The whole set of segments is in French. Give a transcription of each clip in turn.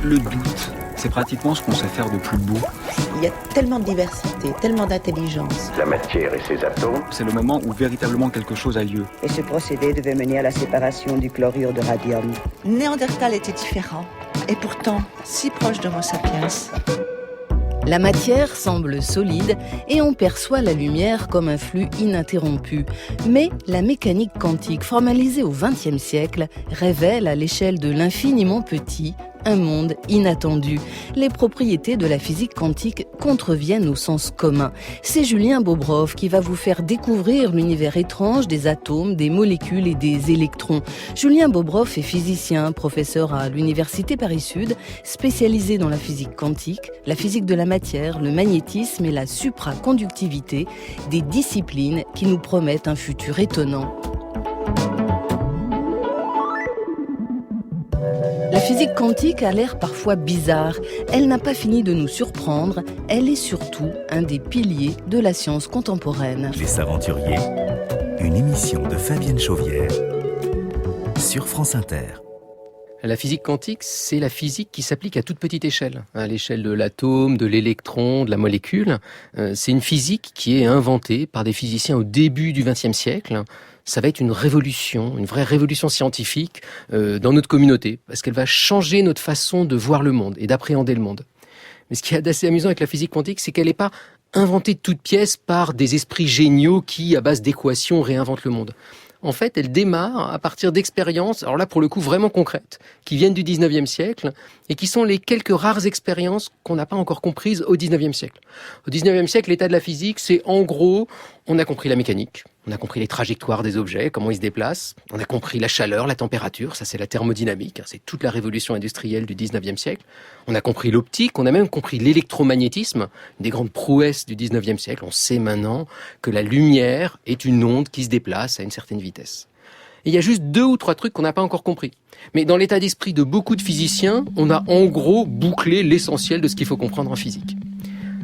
Le doute, c'est pratiquement ce qu'on sait faire de plus beau. Il y a tellement de diversité, tellement d'intelligence. La matière et ses atomes. C'est le moment où véritablement quelque chose a lieu. Et ce procédé devait mener à la séparation du chlorure de radium. Néandertal était différent, et pourtant si proche d'Homo sapiens. La matière semble solide et on perçoit la lumière comme un flux ininterrompu. Mais la mécanique quantique, formalisée au XXe siècle, révèle à l'échelle de l'infiniment petit un monde inattendu. Les propriétés de la physique quantique contreviennent au sens commun. C'est Julien Bobroff qui va vous faire découvrir l'univers étrange des atomes, des molécules et des électrons. Julien Bobroff est physicien, professeur à l'Université Paris-Sud, spécialisé dans la physique quantique, la physique de la matière, le magnétisme et la supraconductivité, des disciplines qui nous promettent un futur étonnant. La physique quantique a l'air parfois bizarre. Elle n'a pas fini de nous surprendre. Elle est surtout un des piliers de la science contemporaine. Les Aventuriers, une émission de Fabienne Chauvière sur France Inter. La physique quantique, c'est la physique qui s'applique à toute petite échelle, à l'échelle de l'atome, de l'électron, de la molécule. C'est une physique qui est inventée par des physiciens au début du XXe siècle. Ça va être une révolution, une vraie révolution scientifique dans notre communauté, parce qu'elle va changer notre façon de voir le monde et d'appréhender le monde. Mais ce qui est assez amusant avec la physique quantique, c'est qu'elle n'est pas inventée de toutes pièces par des esprits géniaux qui, à base d'équations, réinventent le monde. En fait, elle démarre à partir d'expériences, alors là pour le coup vraiment concrètes, qui viennent du 19e siècle et qui sont les quelques rares expériences qu'on n'a pas encore comprises au 19e siècle. Au 19e siècle, l'état de la physique, c'est en gros, on a compris la mécanique, on a compris les trajectoires des objets, comment ils se déplacent, on a compris la chaleur, la température, ça c'est la thermodynamique, c'est toute la révolution industrielle du 19e siècle. On a compris l'optique, on a même compris l'électromagnétisme, une des grandes prouesses du 19e siècle. On sait maintenant que la lumière est une onde qui se déplace à une certaine vitesse. Et il y a juste 2 ou 3 trucs qu'on n'a pas encore compris. Mais dans l'état d'esprit de beaucoup de physiciens, on a en gros bouclé l'essentiel de ce qu'il faut comprendre en physique.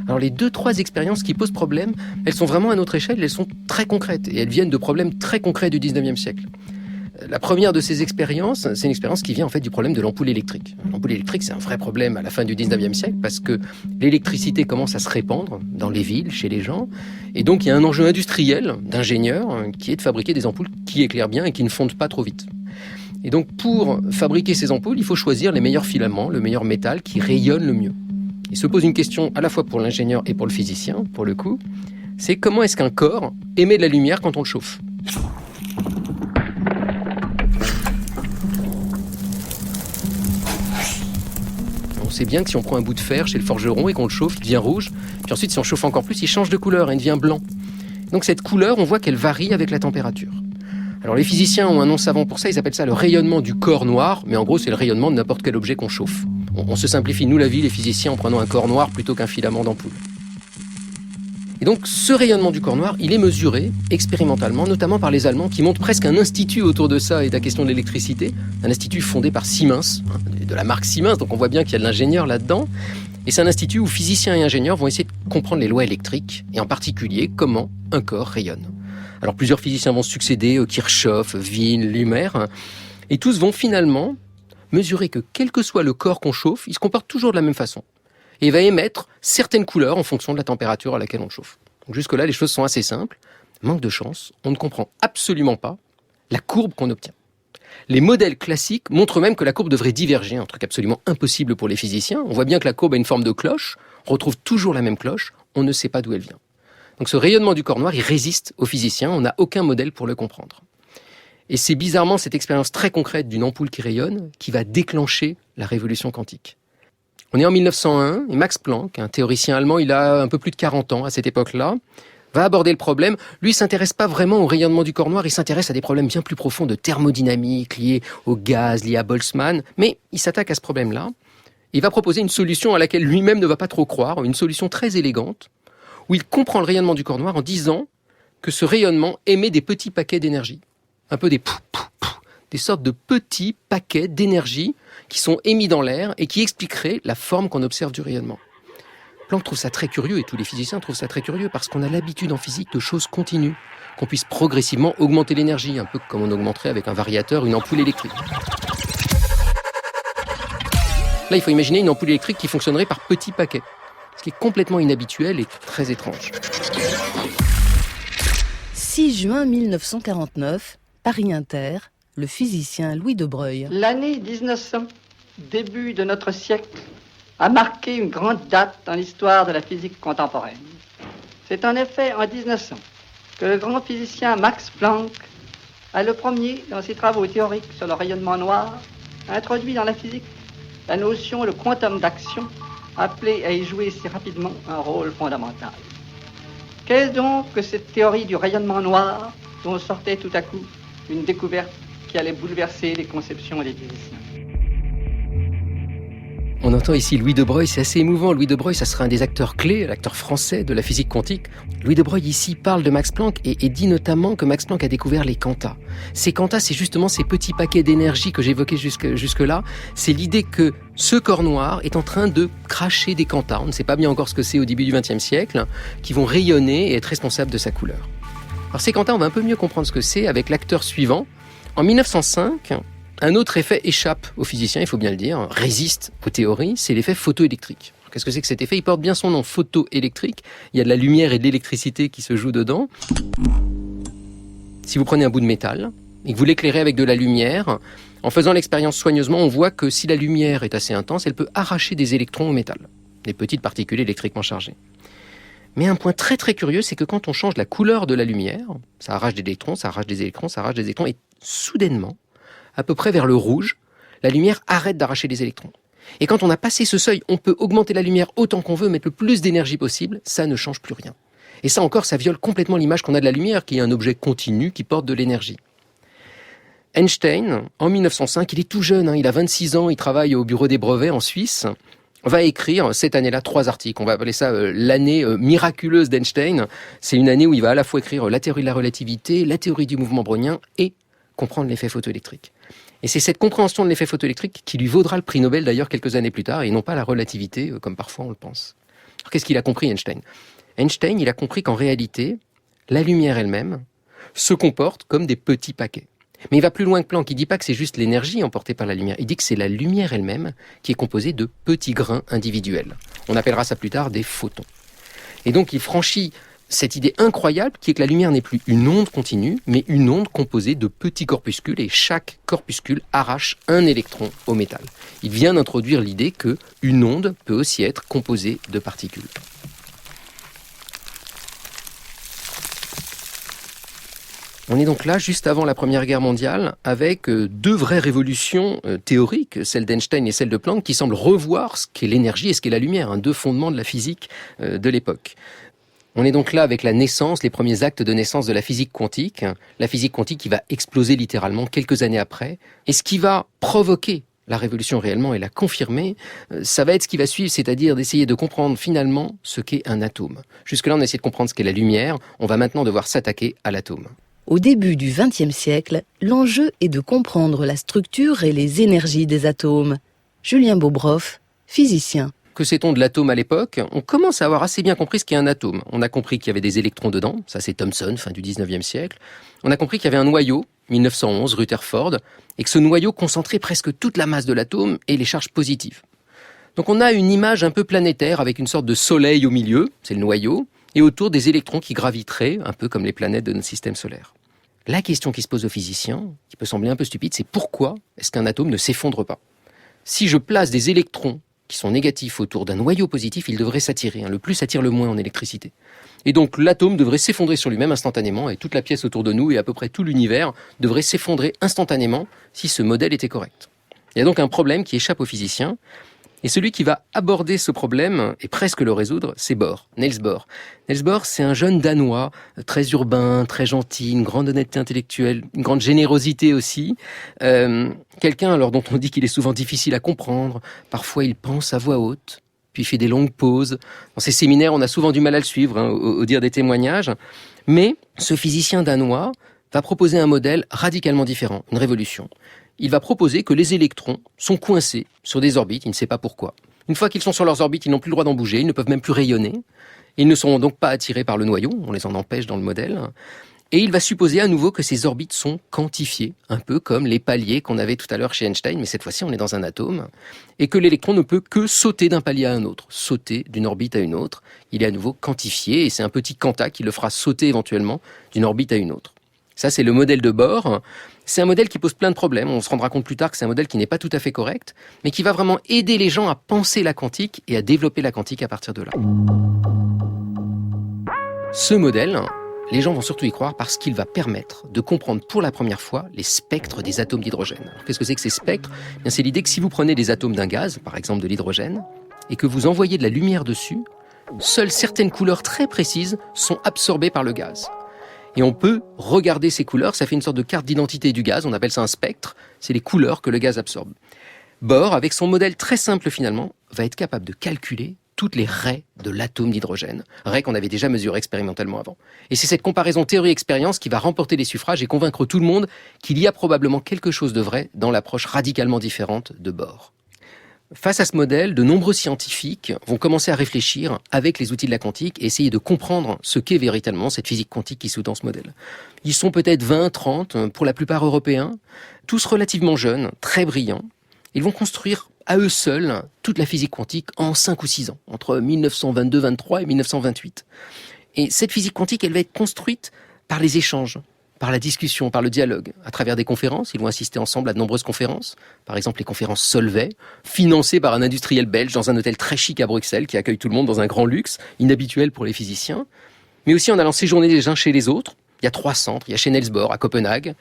Alors les 2-3 expériences qui posent problème, elles sont vraiment à notre échelle, elles sont très concrètes et elles viennent de problèmes très concrets du 19e siècle. La première de ces expériences, c'est une expérience qui vient en fait du problème de l'ampoule électrique. L'ampoule électrique, c'est un vrai problème à la fin du 19e siècle parce que l'électricité commence à se répandre dans les villes, chez les gens. Et donc, il y a un enjeu industriel d'ingénieurs qui est de fabriquer des ampoules qui éclairent bien et qui ne fondent pas trop vite. Et donc, pour fabriquer ces ampoules, il faut choisir les meilleurs filaments, le meilleur métal qui rayonne le mieux. Il se pose une question à la fois pour l'ingénieur et pour le physicien, pour le coup. C'est comment est-ce qu'un corps émet de la lumière quand on le chauffe ? On sait bien que si on prend un bout de fer chez le forgeron et qu'on le chauffe, il devient rouge. Puis ensuite, si on chauffe encore plus, il change de couleur et il devient blanc. Donc cette couleur, on voit qu'elle varie avec la température. Alors les physiciens ont un nom savant pour ça, ils appellent ça le rayonnement du corps noir, mais en gros c'est le rayonnement de n'importe quel objet qu'on chauffe. On se simplifie, nous la vie, les physiciens, en prenant un corps noir plutôt qu'un filament d'ampoule. Et donc ce rayonnement du corps noir, il est mesuré expérimentalement, notamment par les Allemands, qui montent presque un institut autour de ça et de la question de l'électricité, un institut fondé par Siemens, de la marque Siemens, donc on voit bien qu'il y a de l'ingénieur là-dedans. Et c'est un institut où physiciens et ingénieurs vont essayer de comprendre les lois électriques, et en particulier comment un corps rayonne. Alors plusieurs physiciens vont se succéder, Kirchhoff, Wien, Lumer, et tous vont finalement mesurer que quel que soit le corps qu'on chauffe, il se comporte toujours de la même façon. Et il va émettre certaines couleurs en fonction de la température à laquelle on le chauffe. Donc jusque-là, les choses sont assez simples. Manque de chance, on ne comprend absolument pas la courbe qu'on obtient. Les modèles classiques montrent même que la courbe devrait diverger, un truc absolument impossible pour les physiciens. On voit bien que la courbe a une forme de cloche, on retrouve toujours la même cloche, on ne sait pas d'où elle vient. Donc ce rayonnement du corps noir, il résiste aux physiciens, on n'a aucun modèle pour le comprendre. Et c'est bizarrement cette expérience très concrète d'une ampoule qui rayonne qui va déclencher la révolution quantique. On est en 1901 et Max Planck, un théoricien allemand, il a un peu plus de 40 ans à cette époque-là, va aborder le problème. Lui, il ne s'intéresse pas vraiment au rayonnement du corps noir, il s'intéresse à des problèmes bien plus profonds de thermodynamique, liés au gaz, liés à Boltzmann. Mais il s'attaque à ce problème-là. Il va proposer une solution à laquelle lui-même ne va pas trop croire, une solution très élégante, où il comprend le rayonnement du corps noir en disant que ce rayonnement émet des petits paquets d'énergie. Un peu des des sortes de petits paquets d'énergie qui sont émis dans l'air et qui expliqueraient la forme qu'on observe du rayonnement. Planck trouve ça très curieux, et tous les physiciens trouvent ça très curieux, parce qu'on a l'habitude en physique de choses continues, qu'on puisse progressivement augmenter l'énergie, un peu comme on augmenterait avec un variateur une ampoule électrique. Là, il faut imaginer une ampoule électrique qui fonctionnerait par petits paquets, ce qui est complètement inhabituel et très étrange. 6 juin 1949, Paris Inter, le physicien Louis de Broglie. L'année 1900, début de notre siècle, a marqué une grande date dans l'histoire de la physique contemporaine. C'est en effet en 1900 que le grand physicien Max Planck a le premier, dans ses travaux théoriques sur le rayonnement noir, introduit dans la physique la notion de quantum d'action, appelée à y jouer si rapidement un rôle fondamental. Qu'est-ce donc que cette théorie du rayonnement noir dont sortait tout à coup une découverte qui allait bouleverser les conceptions des physiciens? On entend ici Louis de Broglie, c'est assez émouvant. Louis de Broglie, ça sera un des acteurs clés, l'acteur français de la physique quantique. Louis de Broglie ici parle de Max Planck et dit notamment que Max Planck a découvert les quantas. Ces quantas, c'est justement ces petits paquets d'énergie que j'évoquais jusque-là. C'est l'idée que ce corps noir est en train de cracher des quantas. On ne sait pas bien encore ce que c'est au début du XXe siècle, qui vont rayonner et être responsables de sa couleur. Alors ces quantas, on va un peu mieux comprendre ce que c'est avec l'acteur suivant. En 1905, un autre effet échappe aux physiciens, il faut bien le dire, résiste aux théories, c'est l'effet photoélectrique. Qu'est-ce que c'est que cet effet ? Il porte bien son nom, photoélectrique. Il y a de la lumière et de l'électricité qui se jouent dedans. Si vous prenez un bout de métal et que vous l'éclairez avec de la lumière, en faisant l'expérience soigneusement, on voit que si la lumière est assez intense, elle peut arracher des électrons au métal, des petites particules électriquement chargées. Mais un point très très curieux, c'est que quand on change la couleur de la lumière, ça arrache des électrons, ça arrache des électrons, ça arrache des électrons, et soudainement, à peu près vers le rouge, la lumière arrête d'arracher des électrons. Et quand on a passé ce seuil, on peut augmenter la lumière autant qu'on veut, mettre le plus d'énergie possible, ça ne change plus rien. Et ça encore, ça viole complètement l'image qu'on a de la lumière, qui est un objet continu qui porte de l'énergie. Einstein, en 1905, il est tout jeune, il a 26 ans, il travaille au bureau des brevets en Suisse, va écrire cette année-là 3 articles. On va appeler ça l'année miraculeuse d'Einstein. C'est une année où il va à la fois écrire la théorie de la relativité, la théorie du mouvement brownien et comprendre l'effet photoélectrique. Et c'est cette compréhension de l'effet photoélectrique qui lui vaudra le prix Nobel d'ailleurs quelques années plus tard, et non pas la relativité comme parfois on le pense. Alors qu'est-ce qu'il a compris Einstein ? Einstein, il a compris qu'en réalité, la lumière elle-même se comporte comme des petits paquets. Mais il va plus loin que Planck, il ne dit pas que c'est juste l'énergie emportée par la lumière, il dit que c'est la lumière elle-même qui est composée de petits grains individuels. On appellera ça plus tard des photons. Et donc il franchit cette idée incroyable qui est que la lumière n'est plus une onde continue, mais une onde composée de petits corpuscules, et chaque corpuscule arrache un électron au métal. Il vient d'introduire l'idée qu'une onde peut aussi être composée de particules. On est donc là, juste avant la Première Guerre mondiale, avec 2 vraies révolutions théoriques, celle d'Einstein et celle de Planck, qui semblent revoir ce qu'est l'énergie et ce qu'est la lumière, 2 fondements de la physique de l'époque. On est donc là avec la naissance, les premiers actes de naissance de la physique quantique qui va exploser littéralement quelques années après. Et ce qui va provoquer la révolution réellement et la confirmer, ça va être ce qui va suivre, c'est-à-dire d'essayer de comprendre finalement ce qu'est un atome. Jusque-là, on a essayé de comprendre ce qu'est la lumière, on va maintenant devoir s'attaquer à l'atome. Au début du XXe siècle, l'enjeu est de comprendre la structure et les énergies des atomes. Julien Bobroff, physicien. Que sait-on de l'atome à l'époque ? On commence à avoir assez bien compris ce qu'est un atome. On a compris qu'il y avait des électrons dedans, ça c'est Thomson, fin du 19e siècle. On a compris qu'il y avait un noyau, 1911, Rutherford, et que ce noyau concentrait presque toute la masse de l'atome et les charges positives. Donc on a une image un peu planétaire avec une sorte de soleil au milieu, c'est le noyau, et autour des électrons qui graviteraient, un peu comme les planètes de notre système solaire. La question qui se pose aux physiciens, qui peut sembler un peu stupide, c'est pourquoi est-ce qu'un atome ne s'effondre pas ? Si je place des électrons qui sont négatifs autour d'un noyau positif, ils devraient s'attirer. Le plus attire le moins en électricité. Et donc l'atome devrait s'effondrer sur lui-même instantanément, et toute la pièce autour de nous, et à peu près tout l'univers, devrait s'effondrer instantanément si ce modèle était correct. Il y a donc un problème qui échappe aux physiciens, et celui qui va aborder ce problème, et presque le résoudre, c'est Bohr, Niels Bohr. Niels Bohr, c'est un jeune Danois, très urbain, très gentil, une grande honnêteté intellectuelle, une grande générosité aussi. Quelqu'un alors dont on dit qu'il est souvent difficile à comprendre. Parfois, il pense à voix haute, puis il fait des longues pauses. Dans ces séminaires, on a souvent du mal à le suivre, au dire des témoignages. Mais ce physicien danois va proposer un modèle radicalement différent, une révolution. Il va proposer que les électrons sont coincés sur des orbites, il ne sait pas pourquoi. Une fois qu'ils sont sur leurs orbites, ils n'ont plus le droit d'en bouger, ils ne peuvent même plus rayonner. Ils ne seront donc pas attirés par le noyau, on les en empêche dans le modèle. Et il va supposer à nouveau que ces orbites sont quantifiées, un peu comme les paliers qu'on avait tout à l'heure chez Einstein, mais cette fois-ci on est dans un atome, et que l'électron ne peut que sauter d'un palier à un autre, sauter d'une orbite à une autre. Il est à nouveau quantifié, et c'est un petit quanta qui le fera sauter éventuellement d'une orbite à une autre. Ça, c'est le modèle de Bohr. C'est un modèle qui pose plein de problèmes. On se rendra compte plus tard que c'est un modèle qui n'est pas tout à fait correct, mais qui va vraiment aider les gens à penser la quantique et à développer la quantique à partir de là. Ce modèle, les gens vont surtout y croire parce qu'il va permettre de comprendre pour la première fois les spectres des atomes d'hydrogène. Alors, qu'est-ce que c'est que ces spectres ? Bien, c'est l'idée que si vous prenez des atomes d'un gaz, par exemple de l'hydrogène, et que vous envoyez de la lumière dessus, seules certaines couleurs très précises sont absorbées par le gaz. Et on peut regarder ces couleurs, ça fait une sorte de carte d'identité du gaz, on appelle ça un spectre, c'est les couleurs que le gaz absorbe. Bohr, avec son modèle très simple finalement, va être capable de calculer toutes les raies de l'atome d'hydrogène, raies qu'on avait déjà mesurées expérimentalement avant. Et c'est cette comparaison théorie-expérience qui va remporter les suffrages et convaincre tout le monde qu'il y a probablement quelque chose de vrai dans l'approche radicalement différente de Bohr. Face à ce modèle, de nombreux scientifiques vont commencer à réfléchir avec les outils de la quantique et essayer de comprendre ce qu'est véritablement cette physique quantique qui sous-tend ce modèle. Ils sont peut-être 20, 30, pour la plupart européens, tous relativement jeunes, très brillants. Ils vont construire à eux seuls toute la physique quantique en 5 ou 6 ans, entre 1922-23 et 1928. Et cette physique quantique, elle va être construite par les échanges, par la discussion, par le dialogue, à travers des conférences. Ils vont assister ensemble à de nombreuses conférences. Par exemple, les conférences Solvay, financées par un industriel belge dans un hôtel très chic à Bruxelles qui accueille tout le monde dans un grand luxe, inhabituel pour les physiciens. Mais aussi en allant séjourner les uns chez les autres. Il y a 3 centres. Il y a chez Niels Bohr à Copenhague.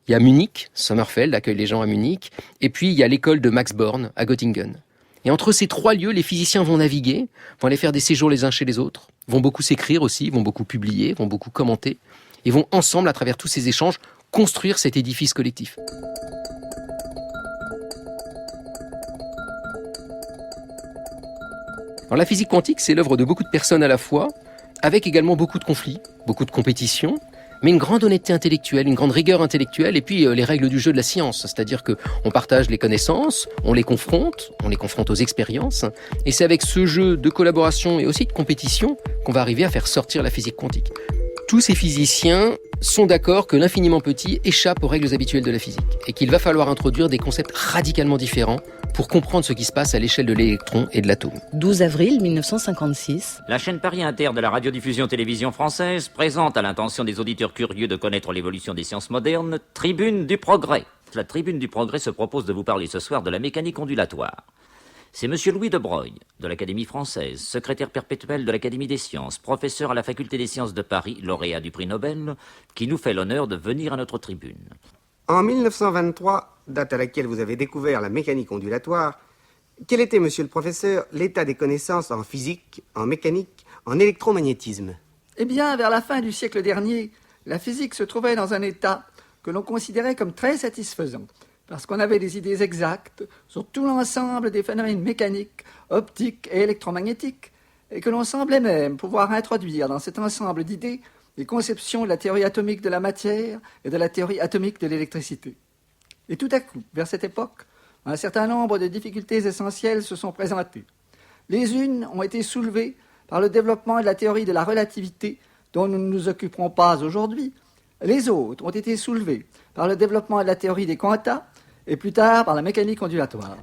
Il y a Munich, Sommerfeld accueille les gens à Munich. Et puis, il y a l'école de Max Born à Göttingen. Et entre ces 3 lieux, les physiciens vont naviguer, vont aller faire des séjours les uns chez les autres, vont beaucoup s'écrire aussi, vont beaucoup publier, vont beaucoup commenter. Et vont ensemble, à travers tous ces échanges, construire cet édifice collectif. Alors, la physique quantique, c'est l'œuvre de beaucoup de personnes à la fois, avec également beaucoup de conflits, beaucoup de compétitions, mais une grande honnêteté intellectuelle, une grande rigueur intellectuelle, et puis les règles du jeu de la science. C'est-à-dire qu'on partage les connaissances, on les confronte aux expériences, et c'est avec ce jeu de collaboration et aussi de compétition qu'on va arriver à faire sortir la physique quantique. Tous ces physiciens sont d'accord que l'infiniment petit échappe aux règles habituelles de la physique et qu'il va falloir introduire des concepts radicalement différents pour comprendre ce qui se passe à l'échelle de l'électron et de l'atome. 12 avril 1956. La chaîne Paris Inter de la radiodiffusion-télévision française présente à l'intention des auditeurs curieux de connaître l'évolution des sciences modernes, Tribune du Progrès. La Tribune du Progrès se propose de vous parler ce soir de la mécanique ondulatoire. C'est monsieur Louis de Broglie, de l'Académie française, secrétaire perpétuel de l'Académie des sciences, professeur à la Faculté des sciences de Paris, lauréat du prix Nobel, qui nous fait l'honneur de venir à notre tribune. En 1923, date à laquelle vous avez découvert la mécanique ondulatoire, quel était, monsieur le professeur, l'état des connaissances en physique, en mécanique, en électromagnétisme ? Eh bien, vers la fin du siècle dernier, la physique se trouvait dans un état que l'on considérait comme très satisfaisant, parce qu'on avait des idées exactes sur tout l'ensemble des phénomènes mécaniques, optiques et électromagnétiques, et que l'on semblait même pouvoir introduire dans cet ensemble d'idées les conceptions de la théorie atomique de la matière et de la théorie atomique de l'électricité. Et tout à coup, vers cette époque, un certain nombre de difficultés essentielles se sont présentées. Les unes ont été soulevées par le développement de la théorie de la relativité, dont nous ne nous occuperons pas aujourd'hui. Les autres ont été soulevées par le développement de la théorie des quantas, et plus tard par la mécanique ondulatoire.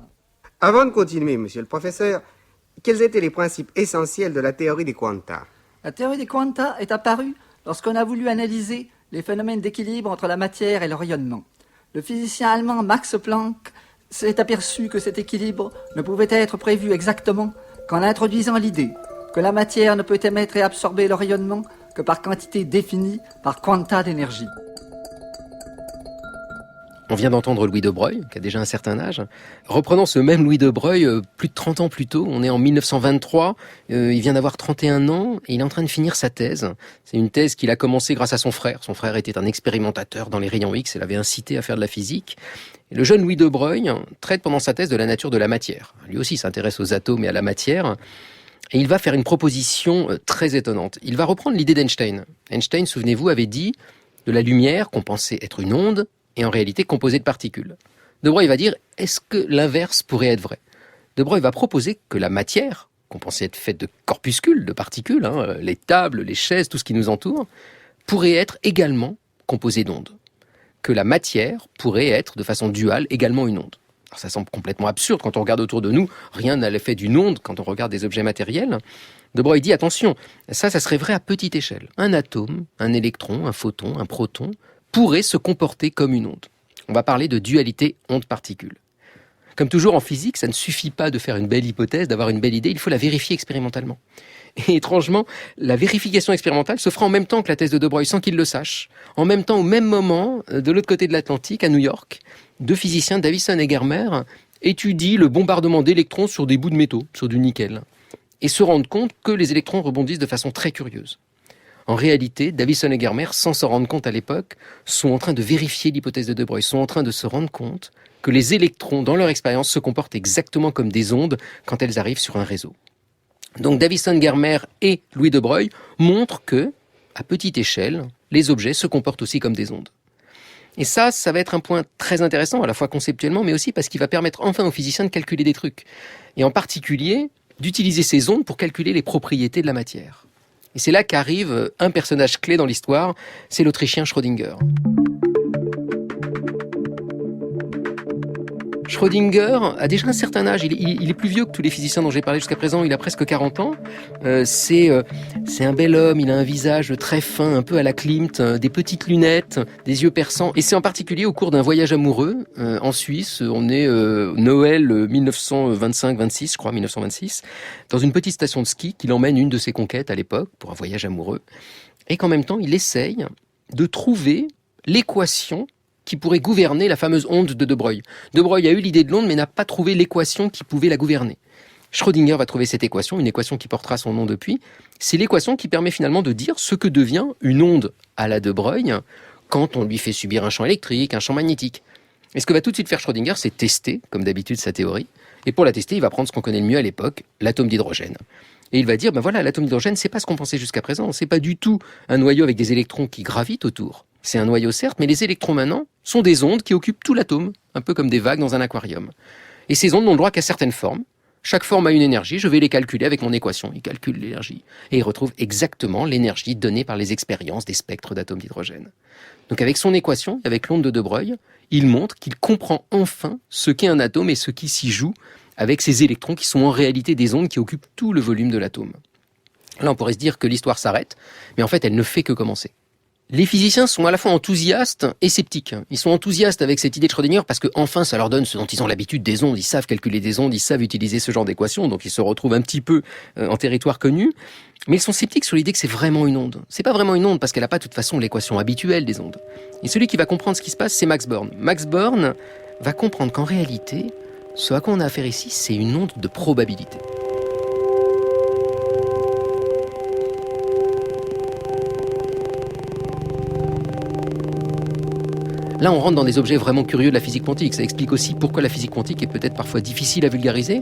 Avant de continuer, monsieur le professeur, quels étaient les principes essentiels de la théorie des quantas ? La théorie des quantas est apparue lorsqu'on a voulu analyser les phénomènes d'équilibre entre la matière et le rayonnement. Le physicien allemand Max Planck s'est aperçu que cet équilibre ne pouvait être prévu exactement qu'en introduisant l'idée que la matière ne peut émettre et absorber le rayonnement que par quantité définie par quanta d'énergie. On vient d'entendre Louis de Broglie, qui a déjà un certain âge. Reprenons ce même Louis de Broglie, plus de 30 ans plus tôt, on est en 1923, il vient d'avoir 31 ans et il est en train de finir sa thèse. C'est une thèse qu'il a commencée grâce à son frère. Son frère était un expérimentateur dans les rayons X et l'avait incité à faire de la physique. Et le jeune Louis de Broglie traite pendant sa thèse de la nature de la matière. Lui aussi s'intéresse aux atomes et à la matière. Et il va faire une proposition très étonnante. Il va reprendre l'idée d'Einstein. Einstein, souvenez-vous, avait dit de la lumière qu'on pensait être une onde et en réalité composée de particules. De Broglie va dire, est-ce que l'inverse pourrait être vrai ? De Broglie va proposer que la matière, qu'on pensait être faite de corpuscules, de particules, les tables, les chaises, tout ce qui nous entoure, pourrait être également composée d'ondes, que la matière pourrait être de façon duale également une onde. Alors ça semble complètement absurde quand on regarde autour de nous, rien n'a l'effet d'une onde quand on regarde des objets matériels. De Broglie dit attention, ça serait vrai à petite échelle. Un atome, un électron, un photon, un proton pourrait se comporter comme une onde. On va parler de dualité onde-particule. Comme toujours en physique, ça ne suffit pas de faire une belle hypothèse, d'avoir une belle idée, il faut la vérifier expérimentalement. Et étrangement, la vérification expérimentale se fera en même temps que la thèse de Broglie, sans qu'il le sache. En même temps, au même moment, de l'autre côté de l'Atlantique, à New York, deux physiciens, Davison et Germer, étudient le bombardement d'électrons sur des bouts de métaux, sur du nickel, et se rendent compte que les électrons rebondissent de façon très curieuse. En réalité, Davison et Germer, sans s'en rendre compte à l'époque, sont en train de vérifier l'hypothèse de Broglie, sont en train de se rendre compte que les électrons, dans leur expérience, se comportent exactement comme des ondes quand elles arrivent sur un réseau. Donc Davison, Germer et Louis de Broglie montrent que, à petite échelle, les objets se comportent aussi comme des ondes. Et ça va être un point très intéressant, à la fois conceptuellement, mais aussi parce qu'il va permettre enfin aux physiciens de calculer des trucs. Et en particulier, d'utiliser ces ondes pour calculer les propriétés de la matière. Et c'est là qu'arrive un personnage clé dans l'histoire, c'est l'Autrichien Schrödinger. Schrödinger a déjà un certain âge, il est plus vieux que tous les physiciens dont j'ai parlé jusqu'à présent, il a presque 40 ans. C'est un bel homme, il a un visage très fin, un peu à la Klimt, des petites lunettes, des yeux perçants. Et c'est en particulier au cours d'un voyage amoureux en Suisse, on est Noël 1925-26, je crois, 1926, dans une petite station de ski qu'il emmène une de ses conquêtes à l'époque pour un voyage amoureux. Et qu'en même temps, il essaye de trouver l'équation qui pourrait gouverner la fameuse onde de Broglie. De Broglie a eu l'idée de l'onde, mais n'a pas trouvé l'équation qui pouvait la gouverner. Schrödinger va trouver cette équation, une équation qui portera son nom depuis. C'est l'équation qui permet finalement de dire ce que devient une onde à la de Broglie quand on lui fait subir un champ électrique, un champ magnétique. Et ce que va tout de suite faire Schrödinger, c'est tester, comme d'habitude, sa théorie. Et pour la tester, il va prendre ce qu'on connaît le mieux à l'époque, l'atome d'hydrogène. Et il va dire, voilà, l'atome d'hydrogène, c'est pas ce qu'on pensait jusqu'à présent. C'est pas du tout un noyau avec des électrons qui gravitent autour. C'est un noyau certes, mais les électrons maintenant sont des ondes qui occupent tout l'atome, un peu comme des vagues dans un aquarium. Et ces ondes n'ont le droit qu'à certaines formes. Chaque forme a une énergie, je vais les calculer avec mon équation. Il calcule l'énergie. Et il retrouve exactement l'énergie donnée par les expériences des spectres d'atomes d'hydrogène. Donc avec son équation, avec l'onde de Broglie, il montre qu'il comprend enfin ce qu'est un atome et ce qui s'y joue avec ces électrons qui sont en réalité des ondes qui occupent tout le volume de l'atome. Là, on pourrait se dire que l'histoire s'arrête, mais en fait, elle ne fait que commencer. Les physiciens sont à la fois enthousiastes et sceptiques. Ils sont enthousiastes avec cette idée de Schrödinger parce que enfin ça leur donne ce dont ils ont l'habitude, des ondes. Ils savent calculer des ondes, ils savent utiliser ce genre d'équations, donc ils se retrouvent un petit peu en territoire connu. Mais ils sont sceptiques sur l'idée que c'est vraiment une onde. C'est pas vraiment une onde parce qu'elle n'a pas de toute façon l'équation habituelle des ondes. Et celui qui va comprendre ce qui se passe, c'est Max Born. Max Born va comprendre qu'en réalité, ce à quoi on a affaire ici, c'est une onde de probabilité. Là, on rentre dans des objets vraiment curieux de la physique quantique. Ça explique aussi pourquoi la physique quantique est peut-être parfois difficile à vulgariser.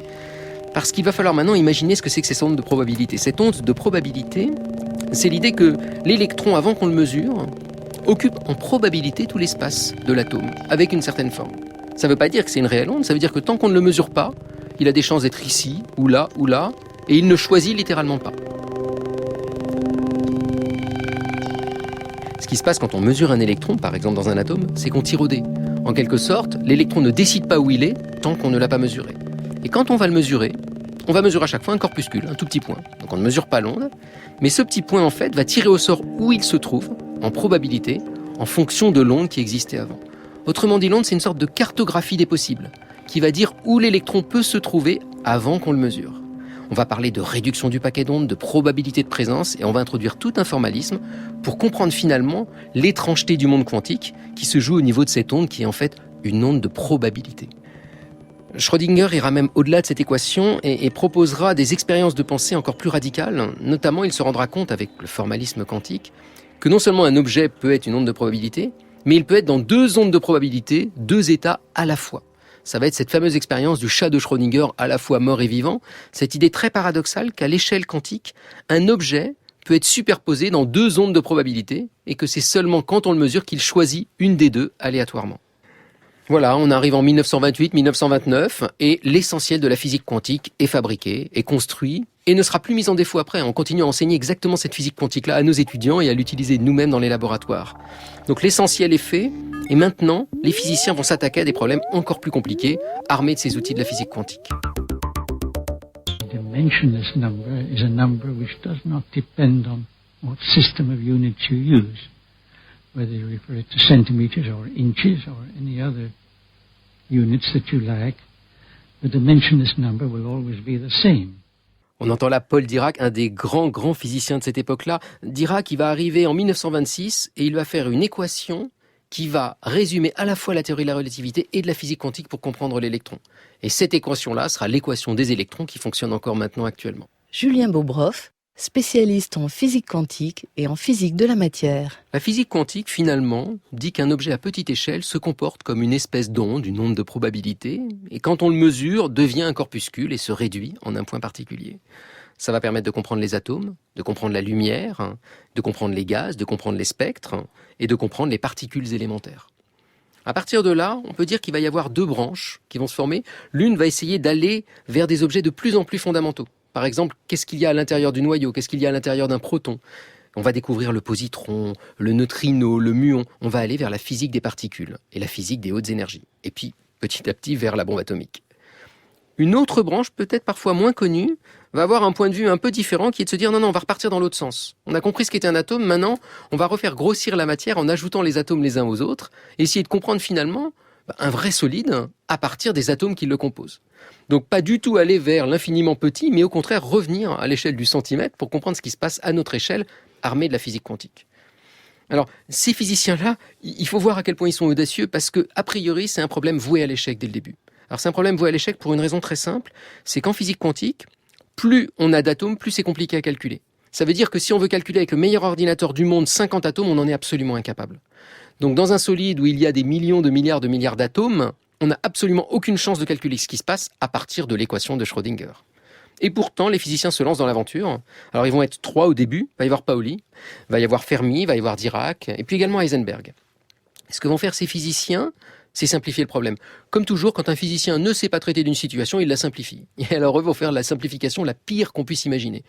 Parce qu'il va falloir maintenant imaginer ce que c'est que cette onde de probabilité. Cette onde de probabilité, c'est l'idée que l'électron, avant qu'on le mesure, occupe en probabilité tout l'espace de l'atome, avec une certaine forme. Ça ne veut pas dire que c'est une réelle onde, ça veut dire que tant qu'on ne le mesure pas, il a des chances d'être ici, ou là, et il ne choisit littéralement pas. Ce qui se passe quand on mesure un électron, par exemple dans un atome, c'est qu'on tire au dé. En quelque sorte, l'électron ne décide pas où il est tant qu'on ne l'a pas mesuré. Et quand on va le mesurer, on va mesurer à chaque fois un corpuscule, un tout petit point. Donc on ne mesure pas l'onde, mais ce petit point en fait va tirer au sort où il se trouve, en probabilité, en fonction de l'onde qui existait avant. Autrement dit, l'onde c'est une sorte de cartographie des possibles, qui va dire où l'électron peut se trouver avant qu'on le mesure. On va parler de réduction du paquet d'ondes, de probabilité de présence, et on va introduire tout un formalisme pour comprendre finalement l'étrangeté du monde quantique qui se joue au niveau de cette onde qui est en fait une onde de probabilité. Schrödinger ira même au-delà de cette équation et proposera des expériences de pensée encore plus radicales. Notamment, il se rendra compte, avec le formalisme quantique, que non seulement un objet peut être une onde de probabilité, mais il peut être dans deux ondes de probabilité, deux états à la fois. Ça va être cette fameuse expérience du chat de Schrödinger à la fois mort et vivant, cette idée très paradoxale qu'à l'échelle quantique, un objet peut être superposé dans deux ondes de probabilité et que c'est seulement quand on le mesure qu'il choisit une des deux aléatoirement. Voilà, on arrive en 1928-1929 et l'essentiel de la physique quantique est fabriqué, est construit et ne sera plus mis en défaut après. On continue à enseigner exactement cette physique quantique-là à nos étudiants et à l'utiliser nous-mêmes dans les laboratoires. Donc l'essentiel est fait et maintenant, les physiciens vont s'attaquer à des problèmes encore plus compliqués, armés de ces outils de la physique quantique. Dimensionless number is a number which does not depend on what system of units you use, whether you refer it to centimeters or inches or any other units that you like. The dimensionless number will always be the same. On entend là Paul Dirac, un des grands physiciens de cette époque-là. Dirac, il va arriver en 1926 et il va faire une équation qui va résumer à la fois la théorie de la relativité et de la physique quantique pour comprendre l'électron. Et cette équation-là sera l'équation des électrons qui fonctionne encore maintenant actuellement. Julien Bobroff, spécialiste en physique quantique et en physique de la matière. La physique quantique, finalement, dit qu'un objet à petite échelle se comporte comme une espèce d'onde, une onde de probabilité, et quand on le mesure, devient un corpuscule et se réduit en un point particulier. Ça va permettre de comprendre les atomes, de comprendre la lumière, de comprendre les gaz, de comprendre les spectres et de comprendre les particules élémentaires. À partir de là, on peut dire qu'il va y avoir deux branches qui vont se former. L'une va essayer d'aller vers des objets de plus en plus fondamentaux. Par exemple, qu'est-ce qu'il y a à l'intérieur du noyau? Qu'est-ce qu'il y a à l'intérieur d'un proton? On va découvrir le positron, le neutrino, le muon. On va aller vers la physique des particules et la physique des hautes énergies. Et puis, petit à petit, vers la bombe atomique. Une autre branche, peut-être parfois moins connue, va avoir un point de vue un peu différent qui est de se dire non, on va repartir dans l'autre sens. On a compris ce qu'était un atome, maintenant, on va refaire grossir la matière en ajoutant les atomes les uns aux autres et essayer de comprendre finalement un vrai solide à partir des atomes qui le composent. Donc pas du tout aller vers l'infiniment petit, mais au contraire revenir à l'échelle du centimètre pour comprendre ce qui se passe à notre échelle, armée de la physique quantique. Alors, ces physiciens-là, il faut voir à quel point ils sont audacieux parce que, a priori, c'est un problème voué à l'échec dès le début. Alors c'est un problème voué à l'échec pour une raison très simple, c'est qu'en physique quantique, plus on a d'atomes, plus c'est compliqué à calculer. Ça veut dire que si on veut calculer avec le meilleur ordinateur du monde 50 atomes, on en est absolument incapable. Donc dans un solide où il y a des millions de milliards d'atomes, on n'a absolument aucune chance de calculer ce qui se passe à partir de l'équation de Schrödinger. Et pourtant, les physiciens se lancent dans l'aventure. Alors ils vont être 3 au début, il va y avoir Pauli, il va y avoir Fermi, il va y avoir Dirac, et puis également Heisenberg. Et ce que vont faire ces physiciens, c'est simplifier le problème. Comme toujours, quand un physicien ne sait pas traiter d'une situation, il la simplifie. Et alors eux vont faire la simplification la pire qu'on puisse imaginer.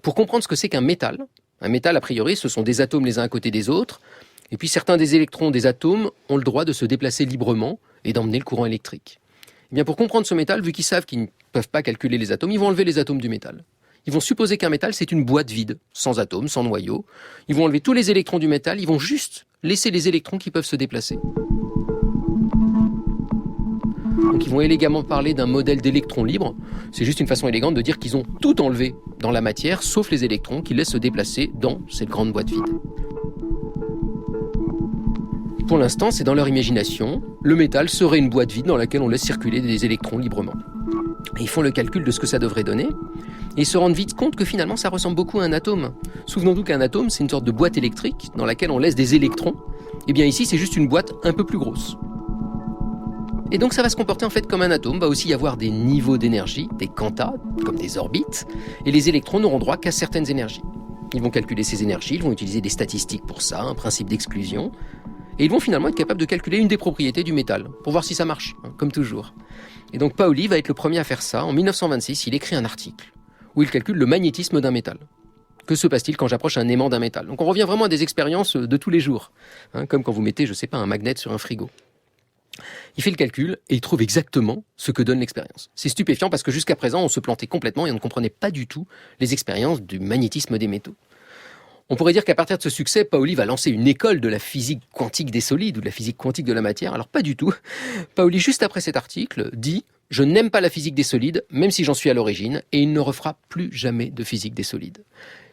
Pour comprendre ce que c'est qu'un métal, a priori, ce sont des atomes les uns à côté des autres, et puis certains des électrons des atomes ont le droit de se déplacer librement et d'emmener le courant électrique. Et bien pour comprendre ce métal, vu qu'ils savent qu'ils ne peuvent pas calculer les atomes, ils vont enlever les atomes du métal. Ils vont supposer qu'un métal, c'est une boîte vide, sans atomes, sans noyau. Ils vont enlever tous les électrons du métal, ils vont juste laisser les électrons qui peuvent se déplacer. Donc ils vont élégamment parler d'un modèle d'électrons libres. C'est juste une façon élégante de dire qu'ils ont tout enlevé dans la matière, sauf les électrons qu'ils laissent se déplacer dans cette grande boîte vide. Pour l'instant, c'est dans leur imagination. Le métal serait une boîte vide dans laquelle on laisse circuler des électrons librement. Et ils font le calcul de ce que ça devrait donner. Et ils se rendent vite compte que finalement, ça ressemble beaucoup à un atome. Souvenons-nous qu'un atome, c'est une sorte de boîte électrique dans laquelle on laisse des électrons. Et bien ici, c'est juste une boîte un peu plus grosse. Et donc ça va se comporter en fait comme un atome, va aussi y avoir des niveaux d'énergie, des quantas, comme des orbites, et les électrons n'auront droit qu'à certaines énergies. Ils vont calculer ces énergies, ils vont utiliser des statistiques pour ça, un principe d'exclusion, et ils vont finalement être capables de calculer une des propriétés du métal, pour voir si ça marche, comme toujours. Et donc Pauli va être le premier à faire ça. En 1926, il écrit un article où il calcule le magnétisme d'un métal. Que se passe-t-il quand j'approche un aimant d'un métal? Donc on revient vraiment à des expériences de tous les jours, comme quand vous mettez, je sais pas, un magnet sur un frigo. Il fait le calcul et il trouve exactement ce que donne l'expérience. C'est stupéfiant parce que jusqu'à présent, on se plantait complètement et on ne comprenait pas du tout les expériences du magnétisme des métaux. On pourrait dire qu'à partir de ce succès, Pauli va lancer une école de la physique quantique des solides ou de la physique quantique de la matière. Alors pas du tout. Pauli, juste après cet article, dit « Je n'aime pas la physique des solides, même si j'en suis à l'origine, et il ne refera plus jamais de physique des solides. »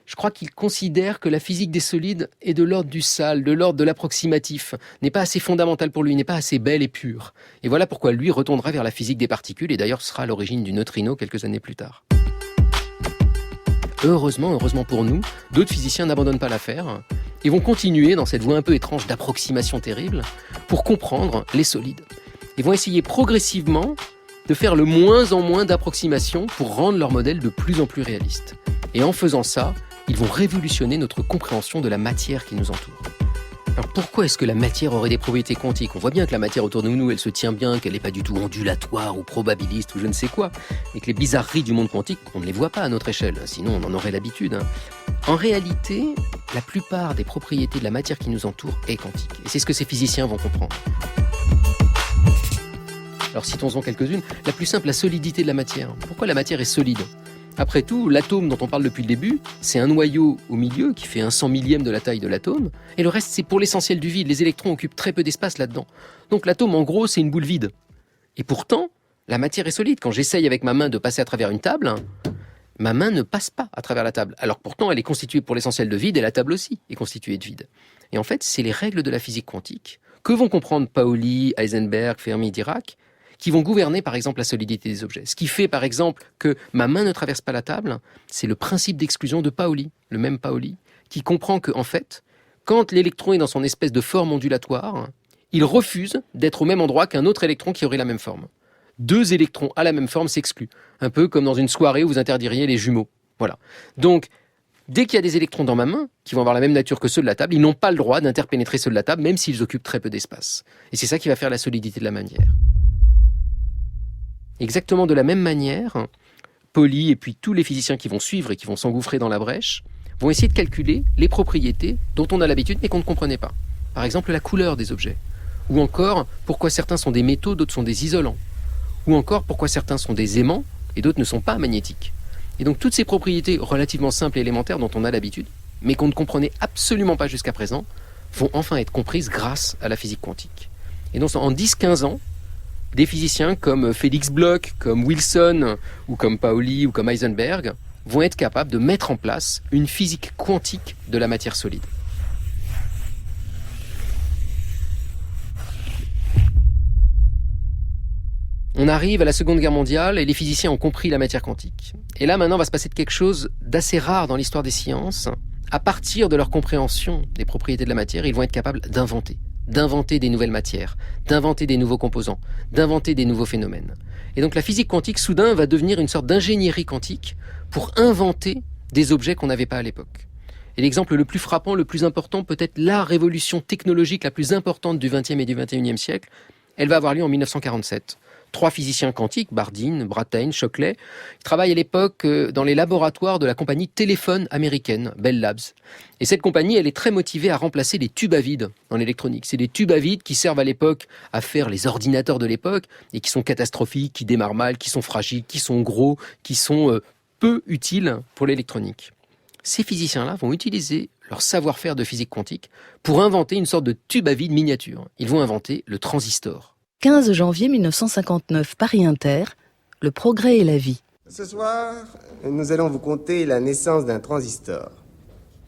Je crois qu'il considère que la physique des solides est de l'ordre du sale, de l'ordre de l'approximatif, n'est pas assez fondamentale pour lui, n'est pas assez belle et pure. Et voilà pourquoi lui retournera vers la physique des particules et d'ailleurs sera à l'origine du neutrino quelques années plus tard. Heureusement pour nous, d'autres physiciens n'abandonnent pas l'affaire et vont continuer dans cette voie un peu étrange d'approximation terrible pour comprendre les solides. Ils vont essayer progressivement de faire le moins en moins d'approximations pour rendre leur modèle de plus en plus réaliste. Et en faisant ça, ils vont révolutionner notre compréhension de la matière qui nous entoure. Alors pourquoi est-ce que la matière aurait des propriétés quantiques? On voit bien que la matière autour de nous, elle se tient bien, qu'elle n'est pas du tout ondulatoire ou probabiliste ou je ne sais quoi, et que les bizarreries du monde quantique, on ne les voit pas à notre échelle, sinon on en aurait l'habitude. En réalité, la plupart des propriétés de la matière qui nous entoure est quantique, et c'est ce que ces physiciens vont comprendre. Alors citons-en quelques-unes. La plus simple, la solidité de la matière. Pourquoi la matière est solide? Après tout, l'atome dont on parle depuis le début, c'est un noyau au milieu qui fait un 100 millième de la taille de l'atome, et le reste c'est pour l'essentiel du vide. Les électrons occupent très peu d'espace là-dedans. Donc l'atome en gros c'est une boule vide. Et pourtant, la matière est solide. Quand j'essaye avec ma main de passer à travers une table, ma main ne passe pas à travers la table. Alors pourtant elle est constituée pour l'essentiel de vide, et la table aussi est constituée de vide. Et en fait c'est les règles de la physique quantique que vont comprendre Pauli, Heisenberg, Fermi, Dirac, qui vont gouverner par exemple la solidité des objets. Ce qui fait par exemple que ma main ne traverse pas la table, c'est le principe d'exclusion de Pauli, le même Pauli, qui comprend que en fait, quand l'électron est dans son espèce de forme ondulatoire, il refuse d'être au même endroit qu'un autre électron qui aurait la même forme. Deux électrons à la même forme s'excluent, un peu comme dans une soirée où vous interdiriez les jumeaux. Voilà. Donc, dès qu'il y a des électrons dans ma main, qui vont avoir la même nature que ceux de la table, ils n'ont pas le droit d'interpénétrer ceux de la table, même s'ils occupent très peu d'espace. Et c'est ça qui va faire la solidité de la matière. Exactement de la même manière, Pauli et puis tous les physiciens qui vont suivre et qui vont s'engouffrer dans la brèche vont essayer de calculer les propriétés dont on a l'habitude mais qu'on ne comprenait pas. Par exemple, la couleur des objets. Ou encore, pourquoi certains sont des métaux, d'autres sont des isolants. Ou encore, pourquoi certains sont des aimants et d'autres ne sont pas magnétiques. Et donc toutes ces propriétés relativement simples et élémentaires dont on a l'habitude, mais qu'on ne comprenait absolument pas jusqu'à présent, vont enfin être comprises grâce à la physique quantique. Et donc en 10-15 ans, des physiciens comme Félix Bloch, comme Wilson, ou comme Pauli, ou comme Heisenberg, vont être capables de mettre en place une physique quantique de la matière solide. On arrive à la Seconde Guerre mondiale et les physiciens ont compris la matière quantique. Et là, maintenant, va se passer quelque chose d'assez rare dans l'histoire des sciences. À partir de leur compréhension des propriétés de la matière, ils vont être capables d'inventer des nouvelles matières, d'inventer des nouveaux composants, d'inventer des nouveaux phénomènes. Et donc la physique quantique, soudain, va devenir une sorte d'ingénierie quantique pour inventer des objets qu'on n'avait pas à l'époque. Et l'exemple le plus frappant, le plus important, peut-être la révolution technologique la plus importante du XXe et du XXIe siècle, elle va avoir lieu en 1947. 3 physiciens quantiques, Bardeen, Brattain, Shockley, travaillent à l'époque dans les laboratoires de la compagnie téléphone américaine, Bell Labs. Et cette compagnie, elle est très motivée à remplacer les tubes à vide dans l'électronique. C'est des tubes à vide qui servent à l'époque à faire les ordinateurs de l'époque et qui sont catastrophiques, qui démarrent mal, qui sont fragiles, qui sont gros, qui sont peu utiles pour l'électronique. Ces physiciens-là vont utiliser leur savoir-faire de physique quantique pour inventer une sorte de tube à vide miniature. Ils vont inventer le transistor. 15 janvier 1959, Paris Inter, Le progrès et la vie. Ce soir, nous allons vous conter la naissance d'un transistor.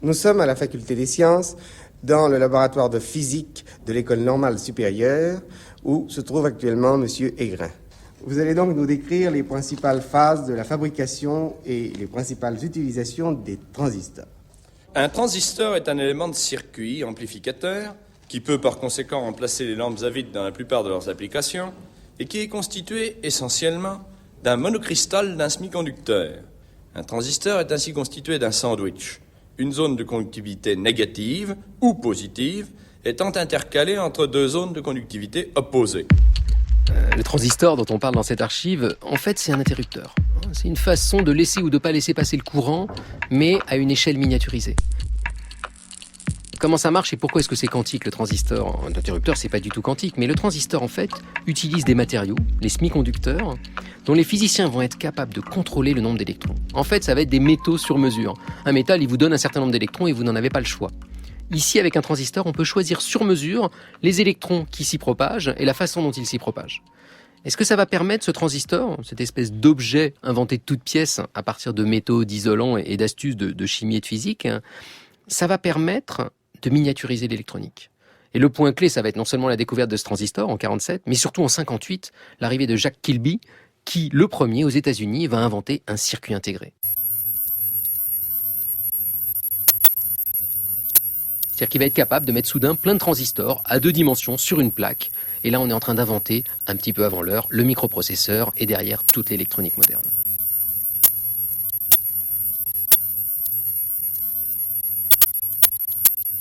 Nous sommes à la Faculté des Sciences, dans le laboratoire de physique de l'École normale supérieure, où se trouve actuellement M. Aigrin. Vous allez donc nous décrire les principales phases de la fabrication et les principales utilisations des transistors. Un transistor est un élément de circuit amplificateur qui peut par conséquent remplacer les lampes à vide dans la plupart de leurs applications, et qui est constitué essentiellement d'un monocristal d'un semi-conducteur. Un transistor est ainsi constitué d'un sandwich, une zone de conductivité négative ou positive étant intercalée entre 2 zones de conductivité opposées. Le transistor dont on parle dans cette archive, en fait c'est un interrupteur. C'est une façon de laisser ou de ne pas laisser passer le courant, mais à une échelle miniaturisée. Comment ça marche et pourquoi est-ce que c'est quantique le transistor? L'interrupteur c'est pas du tout quantique, mais le transistor en fait utilise des matériaux, les semi-conducteurs, dont les physiciens vont être capables de contrôler le nombre d'électrons. En fait ça va être des métaux sur mesure. Un métal il vous donne un certain nombre d'électrons et vous n'en avez pas le choix. Ici avec un transistor on peut choisir sur mesure les électrons qui s'y propagent et la façon dont ils s'y propagent. Est-ce que ça va permettre ce transistor, cette espèce d'objet inventé de toutes pièces à partir de métaux, d'isolants et d'astuces de chimie et de physique, ça va permettre de miniaturiser l'électronique. Et le point clé, ça va être non seulement la découverte de ce transistor en 1947, mais surtout en 1958, l'arrivée de Jack Kilby, qui, le premier aux États-Unis, va inventer un circuit intégré. C'est-à-dire qu'il va être capable de mettre soudain plein de transistors à 2 dimensions sur une plaque. Et là, on est en train d'inventer, un petit peu avant l'heure, le microprocesseur et derrière toute l'électronique moderne.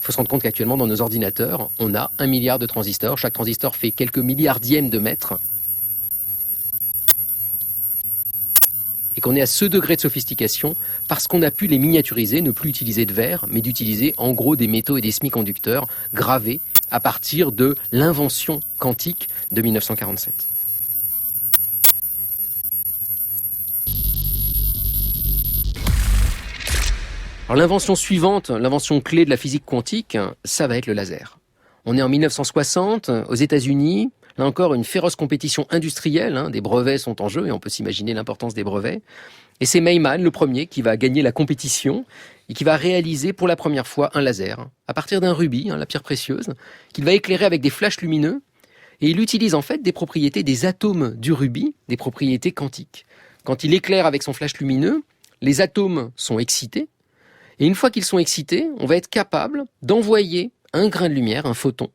Il faut se rendre compte qu'actuellement, dans nos ordinateurs, on a 1 milliard de transistors. Chaque transistor fait quelques milliardièmes de mètres. Et qu'on est à ce degré de sophistication parce qu'on a pu les miniaturiser, ne plus utiliser de verre, mais d'utiliser en gros des métaux et des semi-conducteurs gravés à partir de l'invention quantique de 1947. Alors l'invention suivante, l'invention clé de la physique quantique, ça va être le laser. On est en 1960 aux États-Unis. Là encore, une féroce compétition industrielle, des brevets sont en jeu et on peut s'imaginer l'importance des brevets. Et c'est Meyman, le premier, qui va gagner la compétition et qui va réaliser pour la première fois un laser à partir d'un rubis, la pierre précieuse, qu'il va éclairer avec des flashs lumineux. Et il utilise en fait des propriétés des atomes du rubis, des propriétés quantiques. Quand il éclaire avec son flash lumineux, les atomes sont excités. Et une fois qu'ils sont excités, on va être capable d'envoyer un grain de lumière, un photon,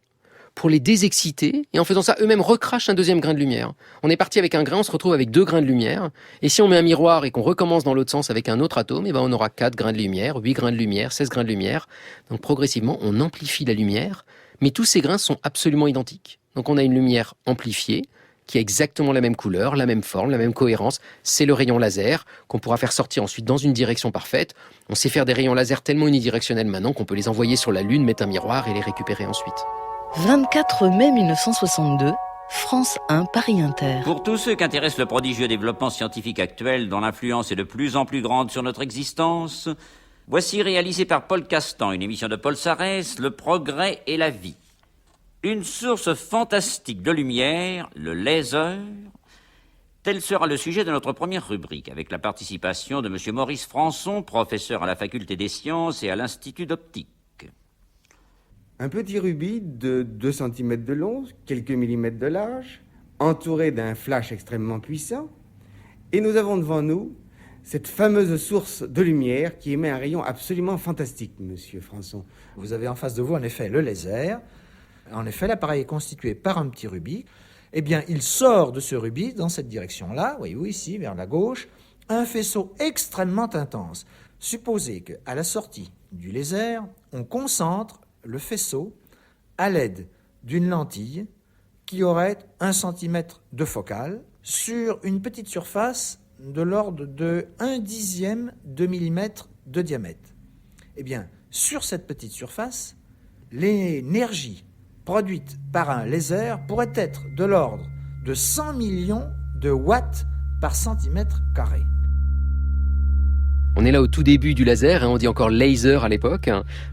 pour les désexciter, et en faisant ça, eux-mêmes recrachent un deuxième grain de lumière. On est parti avec un grain, on se retrouve avec 2 grains de lumière, et si on met un miroir et qu'on recommence dans l'autre sens avec un autre atome, on aura 4 grains de lumière, 8 grains de lumière, 16 grains de lumière. Donc progressivement, on amplifie la lumière, mais tous ces grains sont absolument identiques. Donc on a une lumière amplifiée, qui a exactement la même couleur, la même forme, la même cohérence. C'est le rayon laser qu'on pourra faire sortir ensuite dans une direction parfaite. On sait faire des rayons laser tellement unidirectionnels maintenant qu'on peut les envoyer sur la Lune, mettre un miroir et les récupérer ensuite. 24 mai 1962, France 1, Paris Inter. Pour tous ceux qu'intéresse le prodigieux développement scientifique actuel, dont l'influence est de plus en plus grande sur notre existence, voici réalisé par Paul Castan, une émission de Paul Sarès, Le progrès et la vie. Une source fantastique de lumière, le laser, tel sera le sujet de notre première rubrique, avec la participation de M. Maurice Françon, professeur à la Faculté des Sciences et à l'Institut d'Optique. Un petit rubis de 2 cm de long, quelques millimètres de large, entouré d'un flash extrêmement puissant, et nous avons devant nous cette fameuse source de lumière qui émet un rayon absolument fantastique, monsieur Françon. Vous avez en face de vous, en effet, le laser. En effet, l'appareil est constitué par un petit rubis. Eh bien, il sort de ce rubis dans cette direction-là, voyez-vous ici, vers la gauche, un faisceau extrêmement intense. Supposez qu'à la sortie du laser, on concentre le faisceau à l'aide d'une lentille qui aurait 1 cm de focale sur une petite surface de l'ordre de 1/10 de millimètre de diamètre. Eh bien, sur cette petite surface, l'énergie produite par un laser pourrait être de l'ordre de 100 millions de watts par centimètre carré. On est là au tout début du laser, on dit encore laser à l'époque.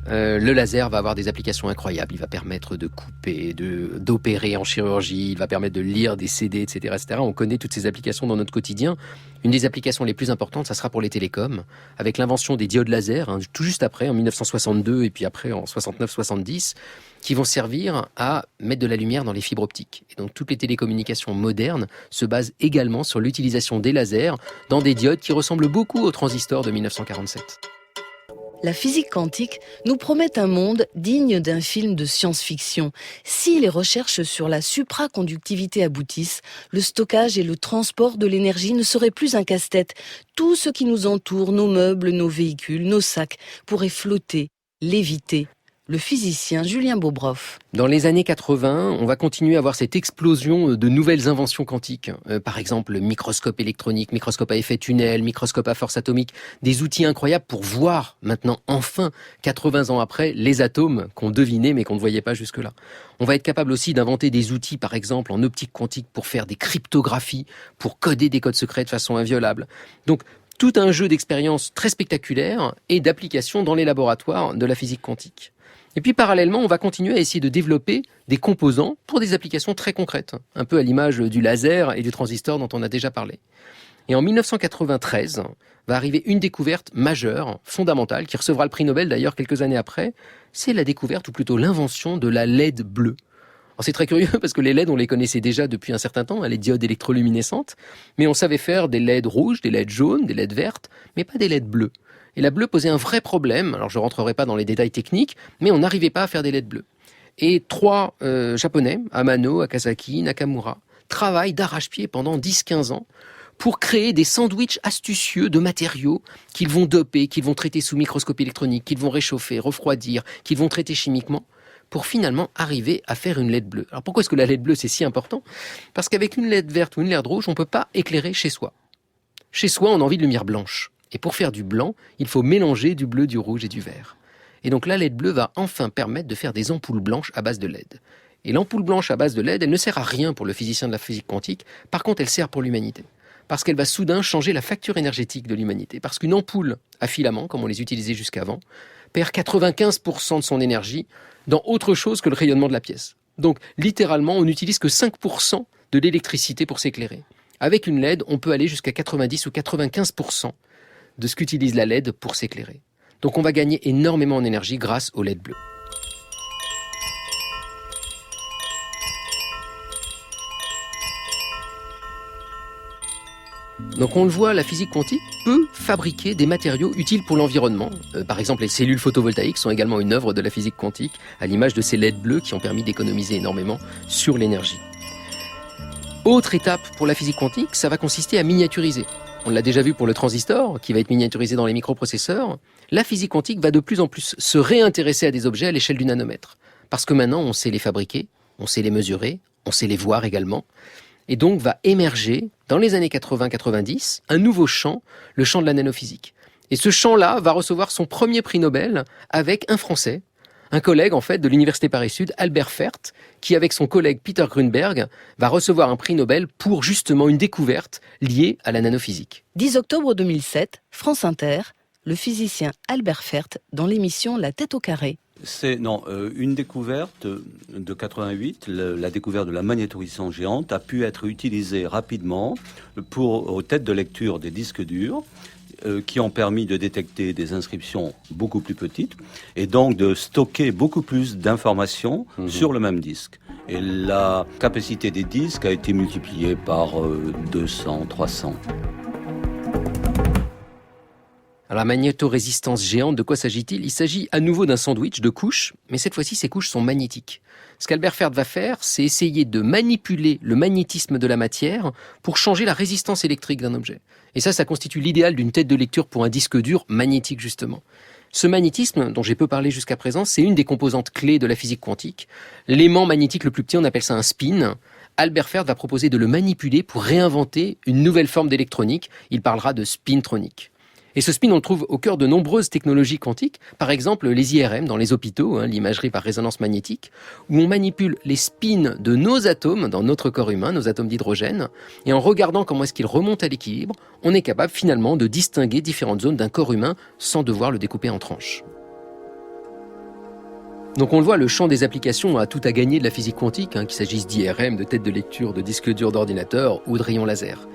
Le laser va avoir des applications incroyables. Il va permettre de couper, d'opérer en chirurgie, il va permettre de lire des CD, etc., etc. On connaît toutes ces applications dans notre quotidien. Une des applications les plus importantes, ça sera pour les télécoms, avec l'invention des diodes laser, tout juste après, en 1962, et puis après en 69-70, qui vont servir à mettre de la lumière dans les fibres optiques. Et donc toutes les télécommunications modernes se basent également sur l'utilisation des lasers dans des diodes qui ressemblent beaucoup aux transistors de 1947. La physique quantique nous promet un monde digne d'un film de science-fiction. Si les recherches sur la supraconductivité aboutissent, le stockage et le transport de l'énergie ne seraient plus un casse-tête. Tout ce qui nous entoure, nos meubles, nos véhicules, nos sacs, pourrait flotter, léviter. Le physicien Julien Bobroff. Dans les années 80, on va continuer à voir cette explosion de nouvelles inventions quantiques. Par exemple, le microscope électronique, microscope à effet tunnel, microscope à force atomique. Des outils incroyables pour voir maintenant, enfin, 80 ans après, les atomes qu'on devinait mais qu'on ne voyait pas jusque-là. On va être capable aussi d'inventer des outils, par exemple, en optique quantique pour faire des cryptographies, pour coder des codes secrets de façon inviolable. Donc, tout un jeu d'expériences très spectaculaires et d'applications dans les laboratoires de la physique quantique. Et puis parallèlement, on va continuer à essayer de développer des composants pour des applications très concrètes, un peu à l'image du laser et du transistor dont on a déjà parlé. Et en 1993, va arriver une découverte majeure, fondamentale, qui recevra le prix Nobel d'ailleurs quelques années après, c'est la découverte, ou plutôt l'invention de la LED bleue. Alors c'est très curieux parce que les LED, on les connaissait déjà depuis un certain temps, les diodes électroluminescentes, mais on savait faire des LED rouges, des LED jaunes, des LED vertes, mais pas des LED bleues. Et la bleue posait un vrai problème, alors je ne rentrerai pas dans les détails techniques, mais on n'arrivait pas à faire des LED bleues. Et 3 Japonais, Amano, Akasaki, Nakamura, travaillent d'arrache-pied pendant 10-15 ans pour créer des sandwichs astucieux de matériaux qu'ils vont doper, qu'ils vont traiter sous microscopie électronique, qu'ils vont réchauffer, refroidir, qu'ils vont traiter chimiquement, pour finalement arriver à faire une LED bleue. Alors pourquoi est-ce que la LED bleue c'est si important ? Parce qu'avec une LED verte ou une LED rouge, on ne peut pas éclairer chez soi. Chez soi, on a envie de lumière blanche. Et pour faire du blanc, il faut mélanger du bleu, du rouge et du vert. Et donc la LED bleue va enfin permettre de faire des ampoules blanches à base de LED. Et l'ampoule blanche à base de LED, elle ne sert à rien pour le physicien de la physique quantique. Par contre, elle sert pour l'humanité. Parce qu'elle va soudain changer la facture énergétique de l'humanité. Parce qu'une ampoule à filament, comme on les utilisait jusqu'avant, perd 95% de son énergie dans autre chose que le rayonnement de la pièce. Donc, littéralement, on n'utilise que 5% de l'électricité pour s'éclairer. Avec une LED, on peut aller jusqu'à 90 ou 95% de ce qu'utilise la LED pour s'éclairer. Donc, on va gagner énormément en énergie grâce aux LED bleues. Donc on le voit, la physique quantique peut fabriquer des matériaux utiles pour l'environnement. Par exemple, les cellules photovoltaïques sont également une œuvre de la physique quantique, à l'image de ces LED bleus qui ont permis d'économiser énormément sur l'énergie. Autre étape pour la physique quantique, ça va consister à miniaturiser. On l'a déjà vu pour le transistor, qui va être miniaturisé dans les microprocesseurs. La physique quantique va de plus en plus se réintéresser à des objets à l'échelle du nanomètre. Parce que maintenant, on sait les fabriquer, on sait les mesurer, on sait les voir également. Et donc va émerger, dans les années 80-90, un nouveau champ, le champ de la nanophysique. Et ce champ-là va recevoir son premier prix Nobel avec un Français, un collègue en fait de l'Université Paris-Sud, Albert Fert, qui avec son collègue Peter Grünberg va recevoir un prix Nobel pour justement une découverte liée à la nanophysique. 10 octobre 2007, France Inter, le physicien Albert Fert dans l'émission La tête au carré. C'est une découverte de 88, la découverte de la magnétorésistance géante a pu être utilisée rapidement aux têtes de lecture des disques durs qui ont permis de détecter des inscriptions beaucoup plus petites et donc de stocker beaucoup plus d'informations sur le même disque. Et la capacité des disques a été multipliée par 200, 300. Alors la magnétorésistance géante, de quoi s'agit-il ? Il s'agit à nouveau d'un sandwich de couches, mais cette fois-ci, ces couches sont magnétiques. Ce qu'Albert Fert va faire, c'est essayer de manipuler le magnétisme de la matière pour changer la résistance électrique d'un objet. Et ça constitue l'idéal d'une tête de lecture pour un disque dur magnétique, justement. Ce magnétisme, dont j'ai peu parlé jusqu'à présent, c'est une des composantes clés de la physique quantique. L'aimant magnétique le plus petit, on appelle ça un spin. Albert Fert va proposer de le manipuler pour réinventer une nouvelle forme d'électronique. Il parlera de spintronique. Et ce spin, on le trouve au cœur de nombreuses technologies quantiques, par exemple les IRM dans les hôpitaux, l'imagerie par résonance magnétique, où on manipule les spins de nos atomes dans notre corps humain, nos atomes d'hydrogène, et en regardant comment est-ce qu'ils remontent à l'équilibre, on est capable finalement de distinguer différentes zones d'un corps humain sans devoir le découper en tranches. Donc on le voit, le champ des applications a tout à gagner de la physique quantique, qu'il s'agisse d'IRM, de têtes de lecture, de disques durs d'ordinateur ou de rayons laser.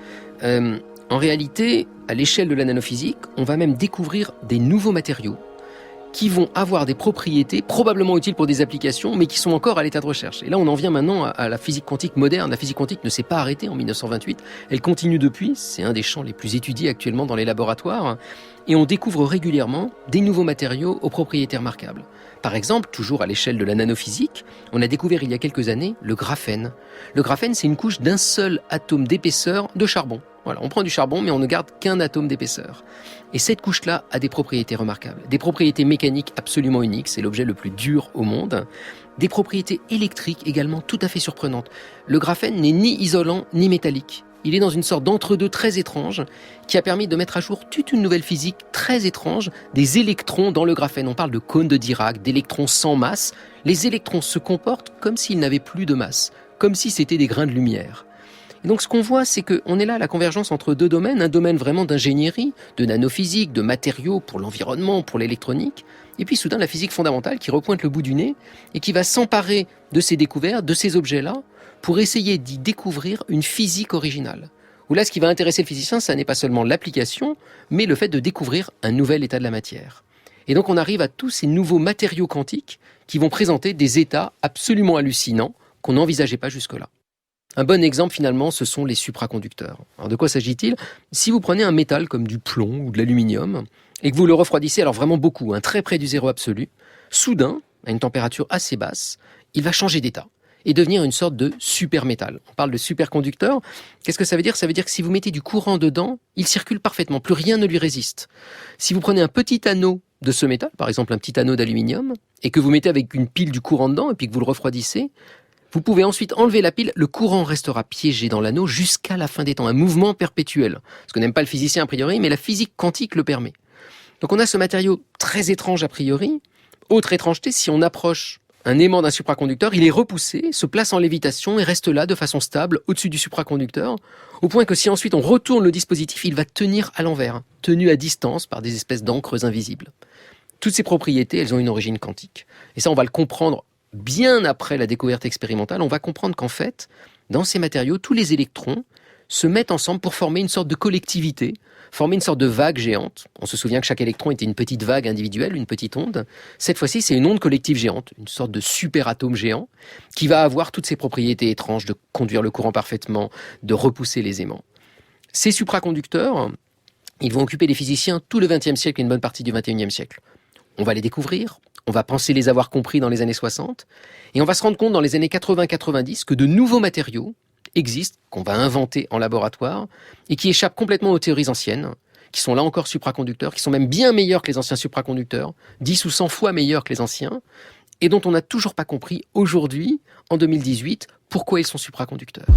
En réalité, à l'échelle de la nanophysique, on va même découvrir des nouveaux matériaux qui vont avoir des propriétés probablement utiles pour des applications, mais qui sont encore à l'état de recherche. Et là, on en vient maintenant à la physique quantique moderne. La physique quantique ne s'est pas arrêtée en 1928. Elle continue depuis. C'est un des champs les plus étudiés actuellement dans les laboratoires. Et on découvre régulièrement des nouveaux matériaux aux propriétés remarquables. Par exemple, toujours à l'échelle de la nanophysique, on a découvert il y a quelques années le graphène. Le graphène, c'est une couche d'un seul atome d'épaisseur de charbon. Voilà, on prend du charbon, mais on ne garde qu'un atome d'épaisseur. Et cette couche-là a des propriétés remarquables. Des propriétés mécaniques absolument uniques, c'est l'objet le plus dur au monde. Des propriétés électriques également tout à fait surprenantes. Le graphène n'est ni isolant, ni métallique. Il est dans une sorte d'entre-deux très étrange qui a permis de mettre à jour toute une nouvelle physique très étrange des électrons dans le graphène. On parle de cônes de Dirac, d'électrons sans masse. Les électrons se comportent comme s'ils n'avaient plus de masse, comme si c'était des grains de lumière. Et donc ce qu'on voit, c'est qu'on est là à la convergence entre deux domaines, un domaine vraiment d'ingénierie, de nanophysique, de matériaux pour l'environnement, pour l'électronique, et puis soudain la physique fondamentale qui repointe le bout du nez et qui va s'emparer de ces découvertes, de ces objets-là, pour essayer d'y découvrir une physique originale. Où là, ce qui va intéresser le physicien, ça n'est pas seulement l'application, mais le fait de découvrir un nouvel état de la matière. Et donc on arrive à tous ces nouveaux matériaux quantiques qui vont présenter des états absolument hallucinants qu'on n'envisageait pas jusque-là. Un bon exemple, finalement, ce sont les supraconducteurs. Alors, de quoi s'agit-il ? Si vous prenez un métal comme du plomb ou de l'aluminium et que vous le refroidissez, alors vraiment beaucoup, très près du zéro absolu, soudain, à une température assez basse, il va changer d'état. et devenir une sorte de supermétal. On parle de superconducteur. Qu'est-ce que ça veut dire ? Ça veut dire que si vous mettez du courant dedans, il circule parfaitement, plus rien ne lui résiste. Si vous prenez un petit anneau de ce métal, par exemple un petit anneau d'aluminium, et que vous mettez avec une pile du courant dedans, et puis que vous le refroidissez, vous pouvez ensuite enlever la pile, le courant restera piégé dans l'anneau jusqu'à la fin des temps, un mouvement perpétuel. Ce que n'aime pas le physicien a priori, mais la physique quantique le permet. Donc on a ce matériau très étrange a priori. Autre étrangeté, si on approche un aimant d'un supraconducteur, il est repoussé, se place en lévitation et reste là de façon stable au-dessus du supraconducteur, au point que si ensuite on retourne le dispositif, il va tenir à l'envers, tenu à distance par des espèces d'encres invisibles. Toutes ces propriétés, elles ont une origine quantique. Et ça, on va le comprendre bien après la découverte expérimentale. On va comprendre qu'en fait, dans ces matériaux, tous les électrons se mettent ensemble pour former une sorte de collectivité, former une sorte de vague géante. On se souvient que chaque électron était une petite vague individuelle, une petite onde. Cette fois-ci, c'est une onde collective géante, une sorte de superatome géant, qui va avoir toutes ces propriétés étranges de conduire le courant parfaitement, de repousser les aimants. Ces supraconducteurs, ils vont occuper les physiciens tout le XXe siècle et une bonne partie du XXIe siècle. On va les découvrir, on va penser les avoir compris dans les années 60, et on va se rendre compte dans les années 80-90 que de nouveaux matériaux existent, qu'on va inventer en laboratoire, et qui échappent complètement aux théories anciennes, qui sont là encore supraconducteurs, qui sont même bien meilleurs que les anciens supraconducteurs, 10 ou 100 fois meilleurs que les anciens, et dont on n'a toujours pas compris aujourd'hui, en 2018, pourquoi ils sont supraconducteurs.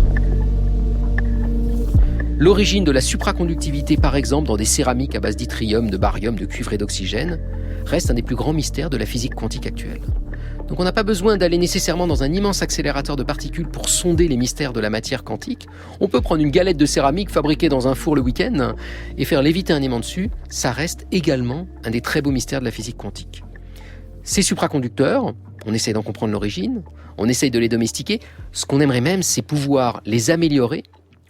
L'origine de la supraconductivité, par exemple, dans des céramiques à base d'yttrium, de barium, de cuivre et d'oxygène, reste un des plus grands mystères de la physique quantique actuelle. Donc on n'a pas besoin d'aller nécessairement dans un immense accélérateur de particules pour sonder les mystères de la matière quantique. On peut prendre une galette de céramique fabriquée dans un four le week-end et faire léviter un aimant dessus. Ça reste également un des très beaux mystères de la physique quantique. Ces supraconducteurs, on essaie d'en comprendre l'origine, on essaye de les domestiquer. Ce qu'on aimerait même, c'est pouvoir les améliorer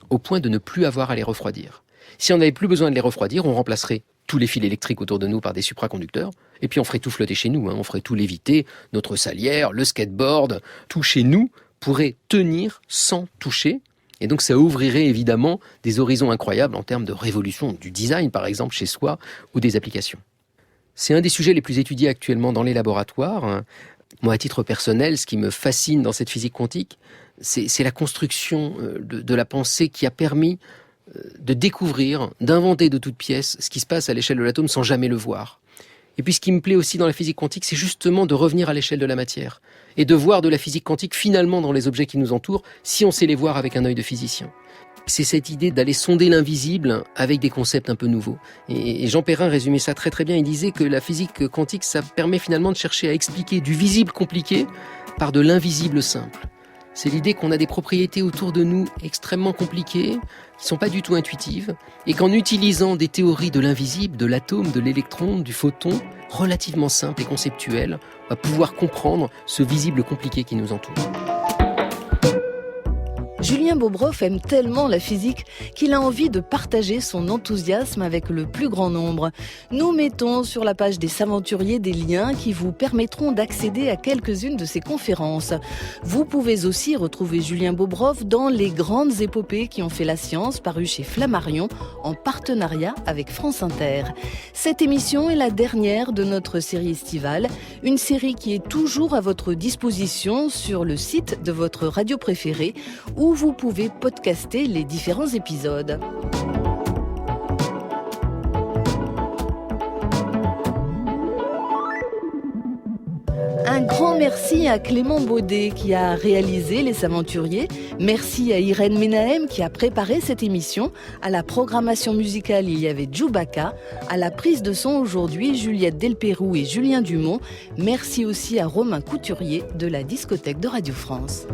au point de ne plus avoir à les refroidir. Si on n'avait plus besoin de les refroidir, on remplacerait tous les fils électriques autour de nous par des supraconducteurs, et puis on ferait tout flotter chez nous, on ferait tout léviter, notre salière, le skateboard, tout chez nous pourrait tenir sans toucher, et donc ça ouvrirait évidemment des horizons incroyables en termes de révolution du design, par exemple, chez soi, ou des applications. C'est un des sujets les plus étudiés actuellement dans les laboratoires. Moi, à titre personnel, ce qui me fascine dans cette physique quantique, c'est la construction de la pensée qui a permis de découvrir, d'inventer de toutes pièces ce qui se passe à l'échelle de l'atome sans jamais le voir. Et puis ce qui me plaît aussi dans la physique quantique, c'est justement de revenir à l'échelle de la matière et de voir de la physique quantique finalement dans les objets qui nous entourent si on sait les voir avec un œil de physicien. C'est cette idée d'aller sonder l'invisible avec des concepts un peu nouveaux. Et Jean Perrin résumait ça très très bien, il disait que la physique quantique, ça permet finalement de chercher à expliquer du visible compliqué par de l'invisible simple. C'est l'idée qu'on a des propriétés autour de nous extrêmement compliquées, qui ne sont pas du tout intuitives, et qu'en utilisant des théories de l'invisible, de l'atome, de l'électron, du photon, relativement simples et conceptuelles, on va pouvoir comprendre ce visible compliqué qui nous entoure. Julien Bobroff aime tellement la physique qu'il a envie de partager son enthousiasme avec le plus grand nombre. Nous mettons sur la page des Saventuriers des liens qui vous permettront d'accéder à quelques-unes de ses conférences. Vous pouvez aussi retrouver Julien Bobroff dans Les grandes épopées qui ont fait la science, paru chez Flammarion en partenariat avec France Inter. Cette émission est la dernière de notre série estivale, une série qui est toujours à votre disposition sur le site de votre radio préférée où vous pouvez podcaster les différents épisodes. Un grand merci à Clément Baudet qui a réalisé Les Saventuriers. Merci à Irène Menahem qui a préparé cette émission. À la programmation musicale, il y avait Djoubaka. À la prise de son aujourd'hui, Juliette Delpérou et Julien Dumont. Merci aussi à Romain Couturier de la discothèque de Radio France.